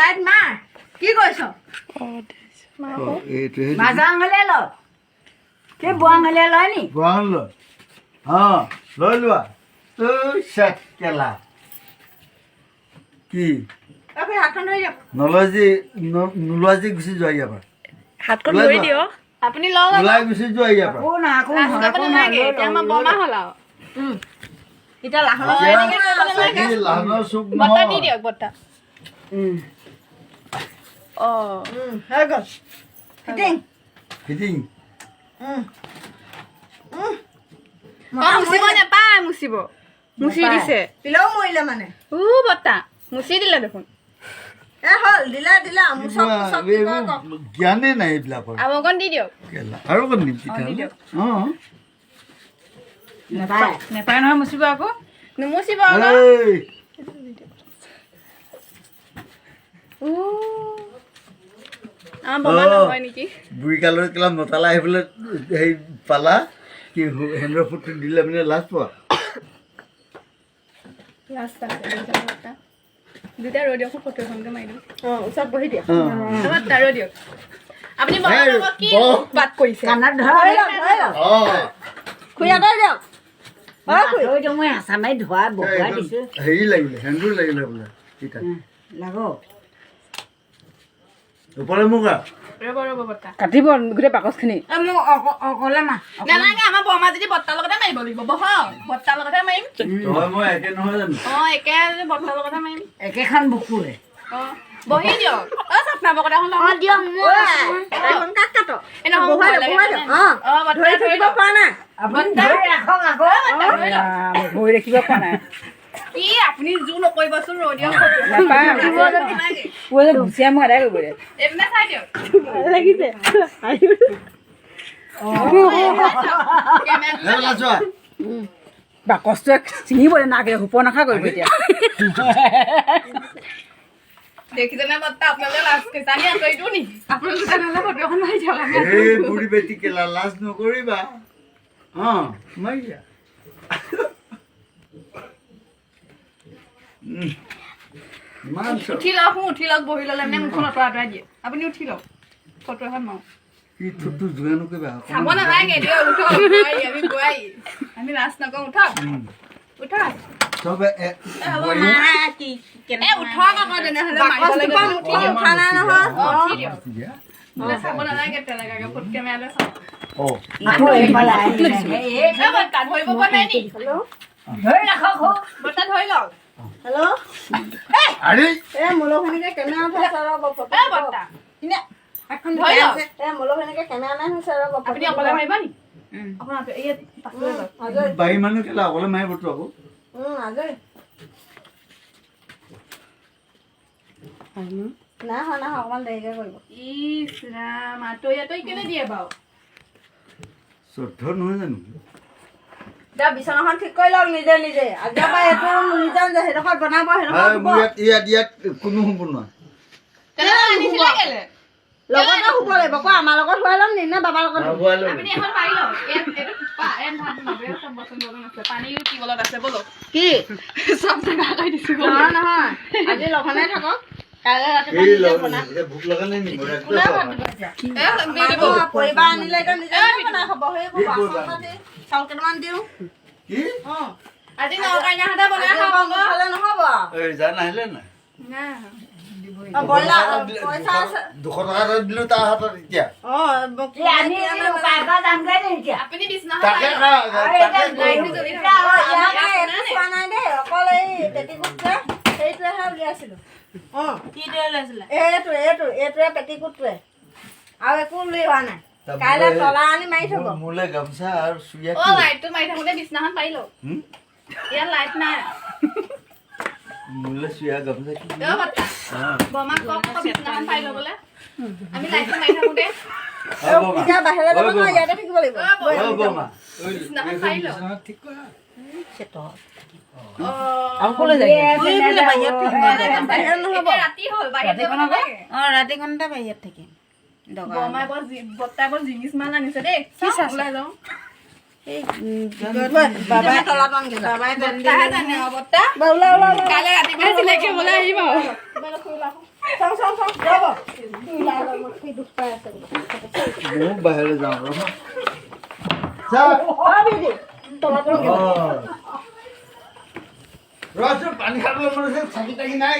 light মাৰ কি কৈছ মাজা আঙুলে ল কি বুঢ়া আঙুলে লয় নি লৈ লোৱা কেলা কি হাতখন ধৰি দিয়ক নলয় যে নোলোৱা যে গুচি যোৱা ইয়াৰ পৰা হাতখন ধৰি দিয় আপুনি লওক ওলাই গুচি যোৱা ইয়াৰ পৰা এতিয়া আমাৰ বমা হ'ল আৰু এতিয়া লাহনৰ লাহনৰ চুক বত্তা দি দিয়ক বত্তা হৈ গ'ল ফিটিং ফিটিং মুচিব নেপায় মুচিব মুচি দিছে দিলেও মৰিলে মানে বত্তা মুচি দিলে দেখোন হ'ল দিলা দিলা জ্ঞানে নাই এইবিলাকৰ আৰু অকণ দি দিয়ক কেলা আৰু অকণ দিম তেতিয়াহ'লে অঁ নেপায় নহয় মুচিব আকৌ নুমুচিব বমা নহয় নেকি বুঢ়ী কালৰ কেলা মতালা আহিবলৈ হেৰি পালা কি হেণ্ডৰ ফুটটো দিলে মানে লাজ পোৱা দুটা ৰৈ দিয়ক ফটো এখনকে মাৰি দিওঁ ওচৰত বহি দিয়া ৰৈ দিয়ক আপুনি বমাৰ লগত কি বাত কৰিছে কাণত ধৰি খুৰীয়া ধৰি দিয়ক মই আছা মাৰি ধোৱা বহুৱাই দিছোঁ হেৰি লাগিলে হেণ্ডৰ লাগিলে বোলে ঠিক আছে লাগক ওপৰে মোক ৰ'ব বত্তা কাটিব গোটেই বাকচখিনি মোক অকলে মা নালাগে আমাৰ বমা যদি বত্তাৰ লগতে মাৰিব লাগিব বহক বত্তাৰ লগতে মাৰিম মই একে নহয় জানো একে বত্তাৰ লগতে মাৰিম একেখন বুকুৰে বহি দিয়ক চাপনা বকটা হ'ল দিয়ক ভৰি ৰাখিব পৰা নাই কি আপুনি জোৰ নকৰিবচোন ৰৈ দিয়ক ভুচিয়া মোক আদায় কৰিব এইপিনে চাই দিয়ক লাগিছে বাকচটোৱে ছিঙিবলে নাকে শুপ নাখা কৰিব এতিয়া দেখিছেনে বত্তা আপোনালোকে লাজ কেঁচানি আঁতৰিটো নি আপোনালোকে তেনেহ'লে ফটো এখন মাৰি দিয়ক এই বুঢ়ী বেটি কেলা লাজ নকৰিবা মাৰি দিয়া উঠি লওক বহি ল'লে মানে মুখখন আঁতৰাই দিয়ে আপুনি উঠি লওক ফটো এখন মাৰো কি থুটো যোৱা নকৰিবা চাব নালাগে দিয়ক উঠক আমি বোৱাৰী আমি লাজ নকওঁ উঠক উঠক চবে উঠক আকৌ তেনেহ'লে উঠা নাই নহয় চাব নালাগে তেনেকুৱাকে ফটো কেমেৰালৈ চাব ধৰিব পৰা নাই নি ধৰি ৰাখক বত্তা ধৰি লওক হেল্ল' আৰে মোলখিনিকে কেমেৰা উঠাইছে ৰ'ব বত্তা এখন ধৰি লওক মোলখিনিকে কেমেৰা নাই হৈছে ৰ'ব আপুনি অকলে মাৰিব নি আপোনাৰ বাৰী মানুহ কেলা অকলে মাৰিবতো আকৌ আজৰি নাই অকণমান দেৰিকে কৰিব ইছ ৰাম আঁতৰি কেলে দিয়ে বাৰু শ্ৰদ্ধ নহয় জানো এতিয়া বিচনাখন ঠিক কৰি লওক নিজে নিজে আজিৰ পৰা এইটো নিজৰ সেইডোখৰত বনাব ইয়াত কোনো হ'ব নোৱাৰে তেনেহ'লে আনিছিলে কেলে লগতে শুব লাগিব আকৌ আমাৰ লগত শুৱাই ল'ম নি নে বাবাৰ লগত আপুনি এখন পাৰি লওক পানী টিউবৱেলত আছে ব'লক কি চব জেগা কৰি দিছোঁ নহয় আজি লঘনে থাকক কাইলৈ ৰাতিপুৱা বনাম ভোক লগা নাই নি পৰিবা আনিলে এতিয়া নিজে বনাই খাব সেই চাউল কেইটামান দিওঁ আজি নকাইনাহঁতে বনাই খাব খালে নহ'ব জান আহিলে নাই ব্ৰইলাৰ পইচা আছে 200 টকা এটা দিলো তাৰ হাতত এতিয়া আপুনি বিছনাখন তাকে চোৱা নাই দেই অকল এই পেটিকোটটোৱে সেইটোৱেহে উলিয়াইছিলো এইটোৱে পেটিকোটটোৱে আৰু একো উলিওৱা নাই কাইলৈ তলা আনি মাৰি থব মোলে গামছা আৰু চুৰিয়া লাইটটো মাৰি থাকোঁতে বিছনাখন পাৰি লওক ইয়াত লাইট নাই মোলে চুৰিয়া গামছা কি বমাক কওক বিছনাখন পাৰি ল'বলৈ আমি লাইটটো মাৰি থাকোঁতে এতিয়া বাহিৰলৈ যাব নহয় ইয়াতে থাকিব লাগিব বিছনাখন পাৰি লওক ৰাতি হ'ল ৰাতিকণতে বাহিৰত থাকিম বমাই বত্তাই বৰ জিনিছ মাল আনিছে দেই ওলাই যাওঁ বাবাই বৰ্তাহে জানে আৰু বৰ্তা কাইলৈ ৰাতিপুৱাই চিনাকি হ'বলৈ আহিব ময়ো বাহিৰলৈ যাওঁ পানী খাবলৈ মন আছে চাকি তাকি নাই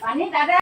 পানী তাতে